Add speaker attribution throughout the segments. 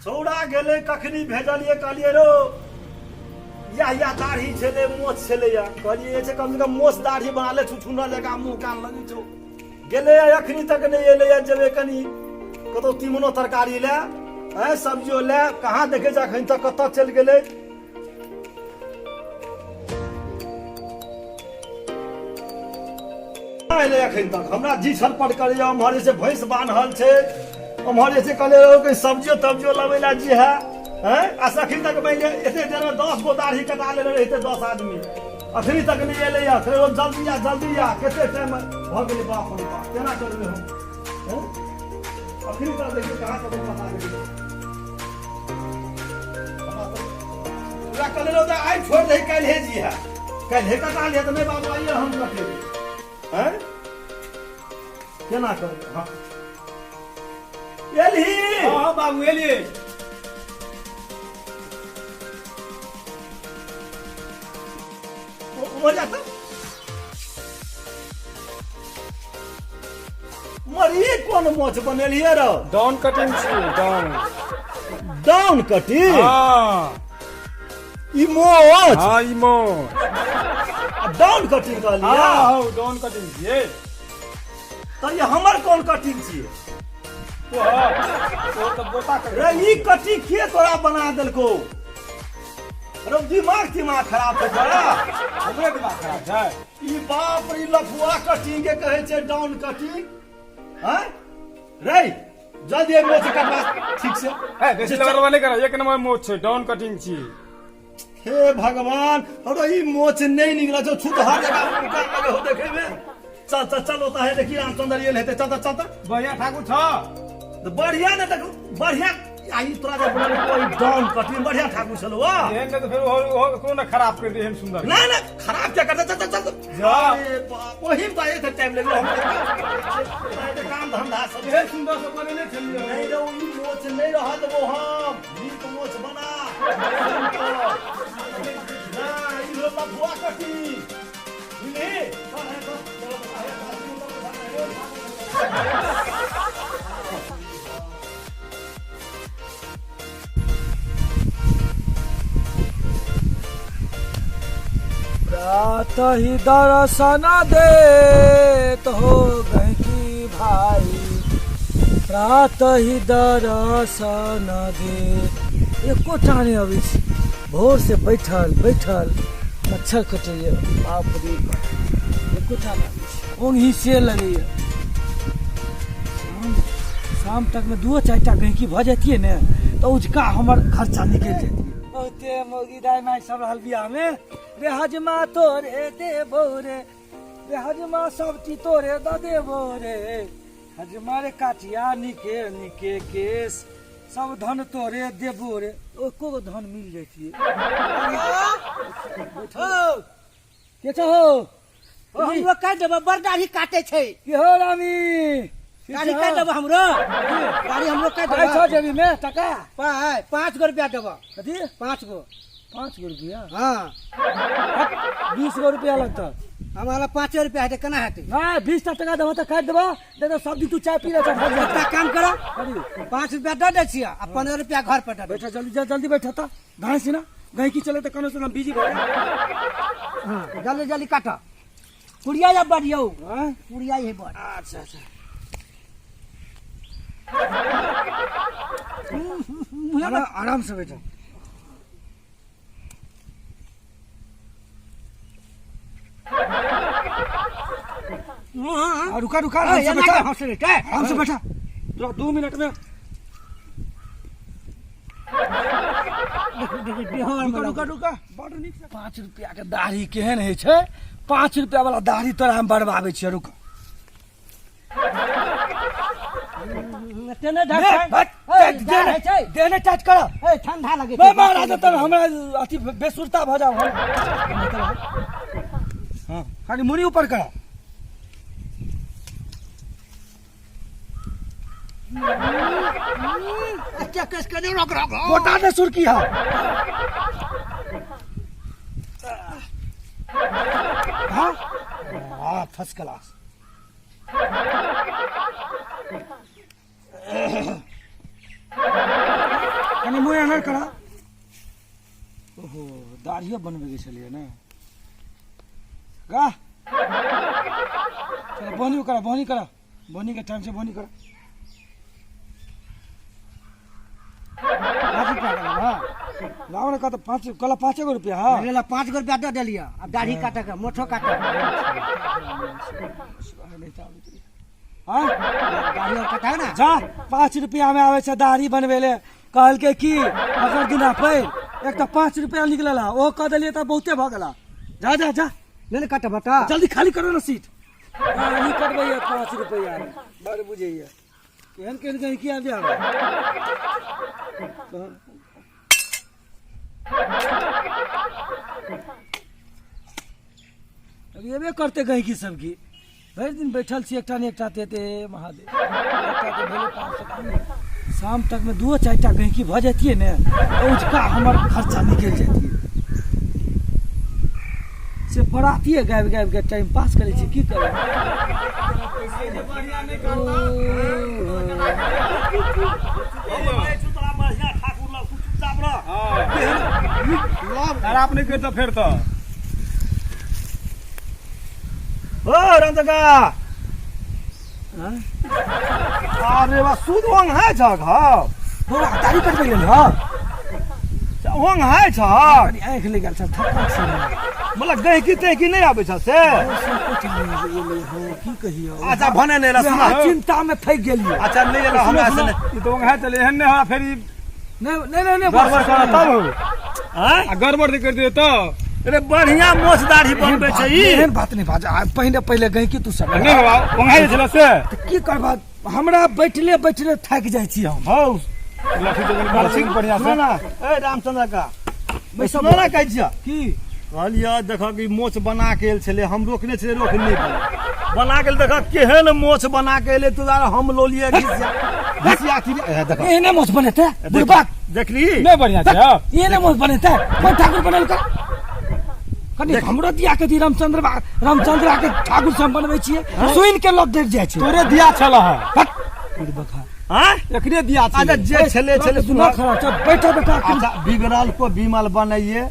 Speaker 1: छौड़ा गेले कखनी भेजलिए कहलिए रो या दाढ़ी छले मोछ छले या कहलिए जे कम से कम मोछ दाढ़ी बना ले छुछुना जगह मुंह कान लगी छौ गेले अखनी तक नहीं एले या जेबे कनी कतो तीमनो तरकारी ले है सब्जियो ले कहां देखे जा अखन तक कत चल गेले एले अखन तक हमरा जी छलपट करे हमारे से भैंस बान्हल छे हमारे से कहले कि सब्जियो तब्जियो लबेला जी है हैं अखन तक मैंने एते देर में 10 गो दाढ़ी कटा ले रहते 10 आदमी अखनी तक नहीं एले या फिर जल्दी या केते टाइम भ गेले बाप रे बाप केना करबे हम हैं अखनी तक देखिए कहां तक पता गेले पूरा कहले लो आई छोड़ दे कल हे जी है कल हे कटा ले तो नहीं बाबू आइए हम कटे हैं केना करबे हां एली
Speaker 2: हां बाबू एली
Speaker 1: मरिया था मरी कौन मोछ बनेलिए रो
Speaker 2: डाउन कटिंग छी
Speaker 1: डाउन कटिंग
Speaker 2: हां
Speaker 1: ई मोछ
Speaker 2: हां ई मोछ
Speaker 1: डाउन कटिंग कर लिया
Speaker 2: हां डाउन कटिंग छिए
Speaker 1: तो ये हमर कौन कटिंग छिए
Speaker 2: तो बोता कर
Speaker 1: रे ई कटिंग के तोरा बना देलको अरे दिमाग खराब है तोरा
Speaker 2: हमरे दिमाग खराब है
Speaker 1: ई बाप रे लफुआ कटिंग के कहे छे डाउन कटिंग हैं रे जल्दी मोछ कटवा ठीक से
Speaker 2: ए बेसी लगरवा नहीं करा एक नंबर मोछ छै डाउन कटिंग छी
Speaker 1: हे भगवान अरे ई मोछ नहीं निकला जो छूत हर जगह उनका लगे हो देखे में चल होता है देखिए रामचंद्र ये लेते चल
Speaker 2: बढ़िया ठाकुर छ
Speaker 1: तो बढ़िया ना देखो बढ़िया आई तोरा जे बोल कोई डाउन कटिंग बढ़िया ठाकुर चलो वाह
Speaker 2: एहन तो फिर हो कोन खराब कर दे हम सुंदर
Speaker 1: ना खराब क्या करता चल
Speaker 2: जा
Speaker 1: अरे बाप वही बात है टाइम लगलो हम काम धंधा सब
Speaker 2: एहन सुंदर से बने नहीं छलिए
Speaker 1: नहीं रो ई मोछ नहीं रहा तो वो हम नीक मोछ बना ना ई लो लफुआ कटिंग बुझली
Speaker 3: प्रातः ही दर्शन देत हो गई भाई प्रातः ही दर्शन देत एको टाने अभी भोर से बैठल मच्छर कटैया बाप रे एको टाने ओंघी से लगैया शाम तक में 2-4 टा गहकी भ जाती है ने तो उजका हमर खर्चा निकल जाती बहुते मोगी दाई माई सब रहल बियाह में रे हजमा तोरे देबो रे हजमा सब चीज तोरे द देबो रे हजमा रे काटिया निके केस सब धन तोरे देबो रे एको गो धन मिल जाती के हो
Speaker 4: हम लोग कह देबो बड़ दाढ़ी काटे छै
Speaker 3: के हो रामी
Speaker 4: दाढ़ी काट देबो हमरो दाढ़ी हम लोग काट देबो
Speaker 3: जेबी में टका
Speaker 4: 5 गो रुपया देबो
Speaker 3: कथी
Speaker 4: 5 गो
Speaker 3: रुपया
Speaker 4: हां
Speaker 3: 20 गो रुपया लगता
Speaker 4: हमारा 5 रुपया है केना हेतै
Speaker 3: हां 20 टका देबो त काट देबो दे दो सब्जी तू चाय पी ले
Speaker 4: एकटा काम करो 5 रुपया दे दै छियै आ 15 रुपया घर पर दे
Speaker 3: बैठा जल्दी बैठा था घास ना गई की चले तो कनो से बिजी हो
Speaker 4: हां जल्दी काट कुड़िया या बढ़ियो हां कुड़िया ही बढ़
Speaker 3: अच्छा आराम से बैठा रुका आराम से बैठा 2 मिनट में रुका 5 रुपया के दाढ़ी केहन है छे 5 रुपया वाला दाढ़ी तोरा हम बरबाबे छियै रुक देने टच करो
Speaker 4: ठंडा लगे
Speaker 3: महाराज तब हमरा अथी बेसुरता भ जाओ हां खाली मुड़ी ऊपर करो
Speaker 4: अच्छा कस कर रोक
Speaker 3: गोटा दे सुरकी है हां फर्स्ट क्लास कनी मुँह एनर करा ओहो दाढ़ियो बनबे के छलिए ने का चलो बोनी करा बोनी के टाइम से बोनी करा 5 रुपया का लाओ ने का तो 5 कल 5 रुपया हां
Speaker 4: ले 5 रुपया दे दिलिया अब दाढ़ी काटे के मोछो काटे
Speaker 3: हां
Speaker 4: दाढ़ी और काटे ना
Speaker 3: जा 5 रुपया में आवे छै दाढ़ी बनबे ले कहल के की अगर दिना पैर एक तो 5 रुपया निकलला ओ कह देलिए त बहुते भ गेला जा
Speaker 4: ले काटे बता
Speaker 3: जल्दी खाली करो ना सीट नहीं कटबै 5 रुपया बड़ बुझैया केहन केहन किया जा अब ये करते गई की सबकी भरि दिन बैठल छी एकटा ने एकटा देते महादेव एकटा के भेले 500 शाम तक में 2-4 टा गहकी भ जातिए ने उसका हमर खर्चा निकल जातिए से बरातिए गाबि के टाइम पास करे छी की करे
Speaker 2: बढ़िया नहीं करता
Speaker 1: ठाकुर लग चुपचाप रह
Speaker 2: हां खराब नहीं करता फिर तो
Speaker 1: ओ रंजका अरे वाह सूद वंग है जग हां
Speaker 3: बोला तारी कट गेल ह
Speaker 1: वंग है छ
Speaker 3: अरे आंख ले गेल छ थक्का से
Speaker 1: मतलब गहकी तहकी नहीं आबे छ से
Speaker 3: की कहियो
Speaker 1: अच्छा भने नहीं ला सुना
Speaker 3: चिंता में फंस गेलिए
Speaker 1: अच्छा नहीं ला हमरा से
Speaker 2: ये तो है चले हन ने फिर
Speaker 3: नहीं
Speaker 2: गड़बड़ कर तब
Speaker 1: हैं
Speaker 2: गड़बड़ कर दिए तो
Speaker 1: अरे बढ़िया मोछ दाढ़ी बनबे छै ई
Speaker 3: एहन बात नहीं बाजा पहले गई की तू सब
Speaker 2: नहीं बाबा वंगाई चला से
Speaker 3: की करबा हमरा बैठले थक जाय छी हम
Speaker 1: हौ
Speaker 2: लाठी जगह बालसिंग बढ़िया से
Speaker 1: ना ए रामचंद्र का बैसो ना कहै छियै
Speaker 3: की
Speaker 1: कहलिए देखो कि मोछ बना के एल छले हम रोकने छले रोक नहीं बना के देखो केहन मोछ बना के एले तू हम लोलिए घिसिया की देखो
Speaker 3: एहने मोछ बनेते बुढ़बा
Speaker 1: देखली
Speaker 2: नहीं बढ़िया छै
Speaker 3: एहने मोछ बनेते कोई ठाकुर बनल कर कनी हमरो दिया के दी रामचंद्र के ठाकुर से बनबै छियै सुइन के लोग देख जाय छै
Speaker 2: तोरे दिया छला
Speaker 3: बुढ़बा
Speaker 1: हां
Speaker 2: एकरे दिया
Speaker 1: अच्छा जे छले
Speaker 3: सुना खरा चल बैठो बेटा
Speaker 1: अच्छा बिगड़ल को बीमाल बनाइए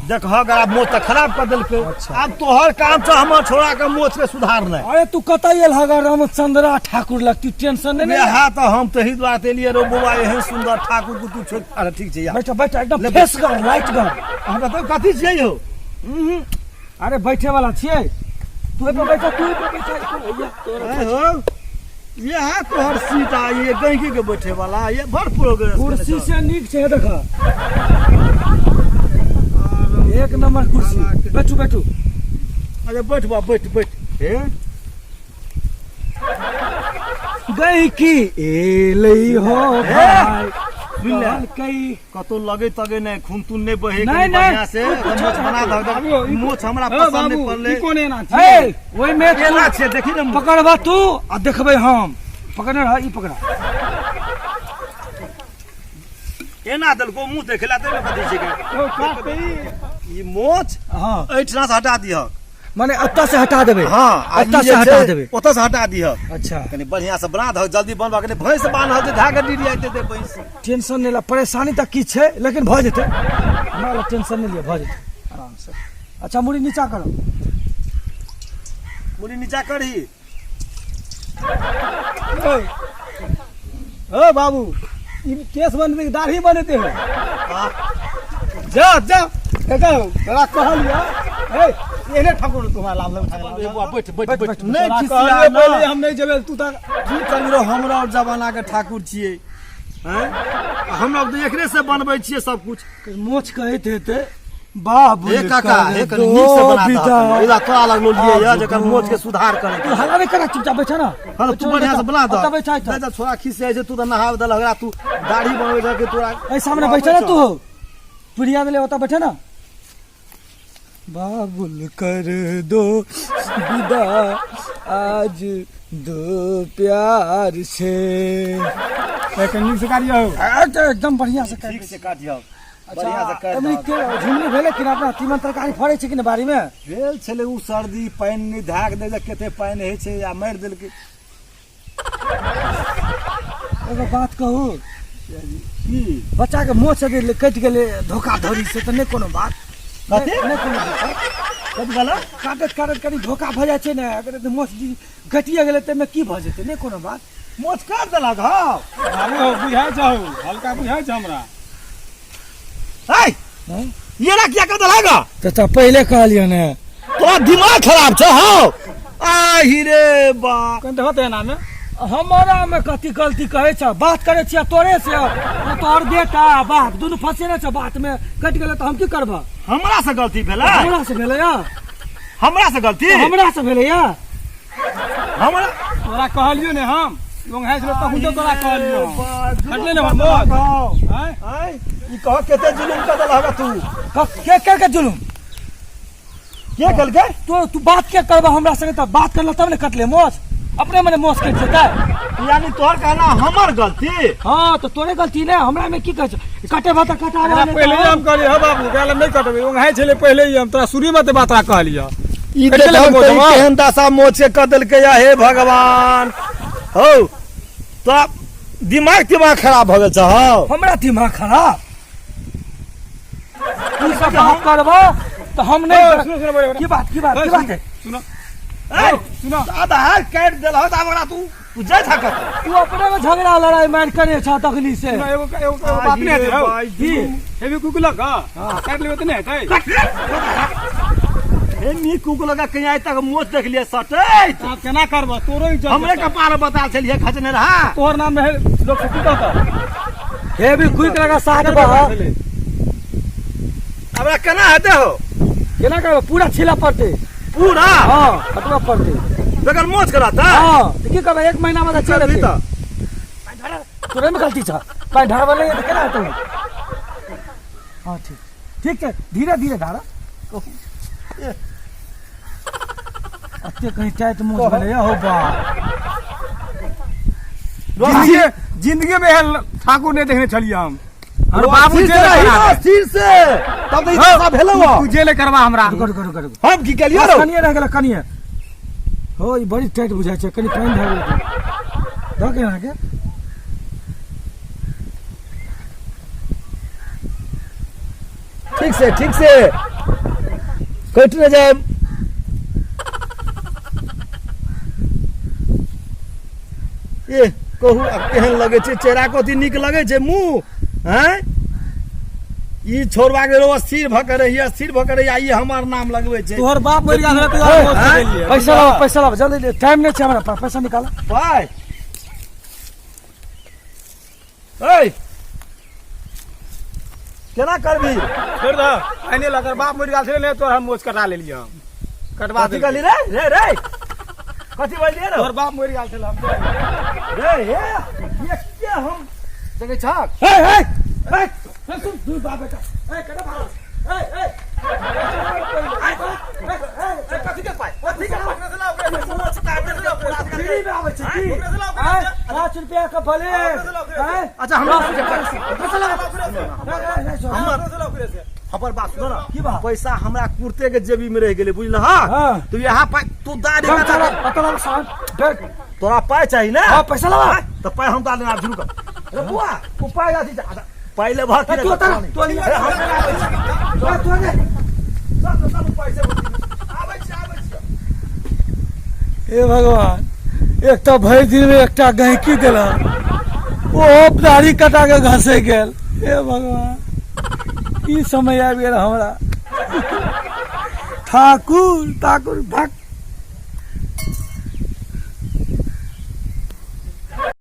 Speaker 1: देखो अगर आप मोछ खराब कर देलके अब तोहर काम छ हमर छोरा के मोछ के सुधारना
Speaker 3: अरे तू कतई एल हगा रामचंद्र ठाकुर लग तू टेंशन नहीं
Speaker 1: यहा तो हम तही बात एलिए रो बुआ एहन सुंदर ठाकुर को तू छोड़ अरे ठीक छै यार
Speaker 3: बैठो एकदम फेस कर लाइट कर
Speaker 1: हमरा तो कथि छियै हो
Speaker 3: अरे बैठे वाला छियै तू पे बैठा भैया
Speaker 1: ए हो यहाँ तोहर सीट आ ये गंगी के बैठे वाला ये बड़ प्रोग्रेस
Speaker 3: कुर्सी से नीक छै देखा एक नंबर कुर्सी बैठू
Speaker 1: अरे बैठ हे
Speaker 3: गई की एलई हो भाई
Speaker 1: बिल्ला
Speaker 3: कई
Speaker 1: कतो लगे तगे नहीं खून तून नहीं बहे
Speaker 3: नहीं,
Speaker 1: बढ़िया से
Speaker 3: कुछ
Speaker 1: मोछ बना दे मोछ हमरा पसंद नहीं पड़ले
Speaker 2: कोन एना
Speaker 3: ए ओई में
Speaker 1: केला छै देखी न
Speaker 3: पकड़बा तू आ देखबै हम पकड़ने रह ई पकड़ा
Speaker 1: एना दलको मुंह देखला त कथि छै के
Speaker 2: ओ काटे
Speaker 1: ई मोछ
Speaker 3: हां
Speaker 1: एठना से हटा दिह
Speaker 3: माने अत्ता से हटा देबै
Speaker 1: हां
Speaker 3: अत्ता से हटा देबै
Speaker 1: ओता से हटा दिह
Speaker 3: अच्छा
Speaker 1: कनी बढ़िया से बना द जल्दी बनबा के भैंस बान्ह दे धागा डीडी आइते दे भैंस
Speaker 3: टेंशन नहीं ला परेशानी तक की छै लेकिन भ जेतै हमरा टेंशन नहीं लिया भ जेतै आराम से अच्छा मुड़ी नीचा करो
Speaker 1: मुड़ी नीचा करही
Speaker 2: ओ बाबू ई केस बनबे के दाढ़ी बनेते हो जा तोरा कहलिया ए एने ठाकुर तुम्हारा लाभ ले उठा
Speaker 1: बैठ
Speaker 2: नहीं
Speaker 1: नहीं
Speaker 2: खिसिया
Speaker 1: खिसिया
Speaker 2: पहले हम नहीं जेबे तू तक
Speaker 1: की करियो हमरा और जमाना के ठाकुर छियै हैं हमरा तो एकरे से बनबै छियै सब कुछ
Speaker 3: मोछ कहैत हेतै बाबू
Speaker 1: हे काका हे कनी नीक से बना दे इला तो अलग लो लिए या जकर मोछ के सुधार करे
Speaker 3: तू हल्ला नहीं करा चुपचाप बैठा ना
Speaker 1: हां तू बढ़िया से बना दे
Speaker 3: बैठा
Speaker 1: जा छोरा खिसे छै तू तो नहाव दल हमरा तू दाढ़ी बनबै जा के तोरा
Speaker 3: ए सामने बैठा ना तू पुड़िया देले होता बैठा ना बाबुल कर दो विदा आज दो प्यार से
Speaker 2: टेक्निक से काटियो
Speaker 3: एकदम बढ़िया से
Speaker 1: ठीक से काटियो
Speaker 3: अच्छा
Speaker 1: बढ़िया से कर
Speaker 3: अमरी के झुमनी भेले कि अपना तीमन तरकारी फड़े छै कि बारी में
Speaker 1: भेल छले उ सर्दी पानी नहीं धाक दे जे कते पानी हे छै या मार देल के
Speaker 3: एगो बात कहू बच्चा के मोच से कटि गेलै धोखाधड़ी से तऽ नहि कोनो बात
Speaker 1: कथी?
Speaker 3: नहि कोनो दिक्कत
Speaker 1: कथी कहला?
Speaker 3: काटत काटत कनि धोखा भऽ जाइ छै ने अगर मोच कटिए गेलै ताहिमे की भऽ जेतै नहि कोनो बात
Speaker 1: मोच काट देलक हौ
Speaker 2: बाबू हो बुझाइ छौ हल्का बुझाइ छ हमरा
Speaker 1: है ये ना क्या कर देलक
Speaker 3: तऽ पहिले कहलियै ने
Speaker 1: तोरा दिमाग खराब छ हौ आहि रे बा
Speaker 2: कनि होते एना में
Speaker 3: हमारा में कथी गलती कहै छ बात करै छियै तोरे से तोहर बेटा बाप दुनू फंसेने छ बात में कटि गेलै तऽ हम की करबह
Speaker 1: हमरा से गलती भेलै
Speaker 3: हमरा से भेलै या
Speaker 1: हमरा से गलती
Speaker 3: हमरा से भेलै या
Speaker 1: हमरा
Speaker 2: तोरा कहलियो ने हम लोंघाइ छलो तहु तो तोरा कहलियो हटले ने हमर मोच हैं
Speaker 1: ई कह केते जुलुम कर देलक तू
Speaker 3: के जुलुम
Speaker 1: के कहलकै
Speaker 3: तू बात के करबह हमरा संगे तऽ बात करला तब ने कटले मोच अपने मने मोच कटि जेतै
Speaker 1: यानी तोहर कहना हमर गलती
Speaker 3: हाँ तो तोरे गलती ने हमरा में की कहै छ कटेबह तऽ कटा
Speaker 2: एकरा पहिले हम कहलिए हो बाबू गाल नहीं कटबे लोंघाइ छले पहिले ही हम तोरा शुरू में ते बात कहलियो
Speaker 1: ई केहन दशा मोच के कर देलकै या हे भगवान हौ तो दिमाग खराब भ गेल छ हौ
Speaker 3: हमरा दिमाग खराब तू सब बात करबह तो हम नहीं
Speaker 2: सुनो
Speaker 3: की बात है
Speaker 2: सुनो
Speaker 1: ए
Speaker 2: सुनो
Speaker 1: आधा काट देलह त हमरा तू जाय था कत
Speaker 3: तू अपने में झगड़ा लड़ाई मार करे छ तकली से
Speaker 2: एगो बात नहीं है हो ये भी कुकुलक काट लेबे त नहीं हेतै
Speaker 1: ए नी कुकुल का कहीं आइ तक मोच देख लिए सटै
Speaker 2: आप केना करबो तोरो इज्जत
Speaker 1: हमरे कपार बता छलिए खचने रहा
Speaker 2: तोहर नाम में लोग छुट्टी कहता
Speaker 3: हे भी क्विक लगा साथ बह
Speaker 1: हमरा केना हेते हो
Speaker 3: केना करबो पूरा छिला पड़ते
Speaker 1: पूरा
Speaker 3: हां कटवा पड़ते
Speaker 1: बेगर मोच कराता
Speaker 3: हां तो की करबो एक महीना में चल
Speaker 1: चलबी त
Speaker 3: तोरे में गलती छ पाई ढार वाले तो केना हेतौ हां ठीक है धीरे धीरे ढारा अते कहीं टाइट मोच भेलै हो बा
Speaker 2: जिंदगी में ठाकुर नहीं देखने चलिए हम और बाबू
Speaker 1: सिर
Speaker 2: जेल
Speaker 1: से
Speaker 2: करा दे।
Speaker 1: सिर से तब तो इतना भेलो
Speaker 2: तू जेल करवा हमरा
Speaker 3: कर
Speaker 1: हम की केलियो रो
Speaker 3: कनिए रह गेल कनिए हो ई बड़ी टाइट बुझाइ छै कनी पानी धर दे के ना के
Speaker 1: ठीक से कट न जाए ये कहू अब केहन लगे छै चेहरा कथी नीक लगे छै मुंह हैं ई छोड़वा के रो स्थिर भ करे ई हमर नाम लगवे छै
Speaker 2: तोहर बाप मर गया है तो यार मोच के लिए
Speaker 3: पैसा लाओ जल्दी टाइम नहीं छै हमरा पास पैसा निकालो
Speaker 1: पाई ए केना करबी
Speaker 2: छोड़ दो आने लगर बाप मर गया है ले तो हम मोच कटा ले लियो कटवा
Speaker 1: कथी
Speaker 2: दे
Speaker 1: कहली रे कथी बोलिए रे
Speaker 2: तोहर बाप मर गया है हम
Speaker 1: रे ये के हम जगह छक
Speaker 3: ए सुन तू बाप बेटा ए कटा भाग ए
Speaker 1: कथी के पाई कथी के पाई मोच काट दे पूरा
Speaker 3: फ्री में आवे छै की 5 रुपया का भले
Speaker 1: अच्छा हमरा
Speaker 3: पैसा लगा
Speaker 1: हमर बात सुनो ना
Speaker 3: की बात?
Speaker 1: पैसा हमरा कुर्ते के जेबी में रह गेले बुझल हां
Speaker 3: हाँ।
Speaker 1: तू यहाँ पाई तू दाढ़ी में
Speaker 3: पता लगा साहब देख
Speaker 1: तोरा पाई चाहिए ना
Speaker 3: हां पैसा लगा
Speaker 1: तो पाई हम डाल देना शुरू कर रे बुआ तू पाई ला दी पहले भाग
Speaker 3: तू उतार तू
Speaker 1: अरे हम
Speaker 3: तू ने
Speaker 1: सब पैसे आबै छै
Speaker 3: हे भगवान एक तो भरि दिन में एकटा गहकी देला ओ दाढ़ी कटा के घसे गेल हे भगवान ई समय आबि गेल हमरा ठाकुर भाग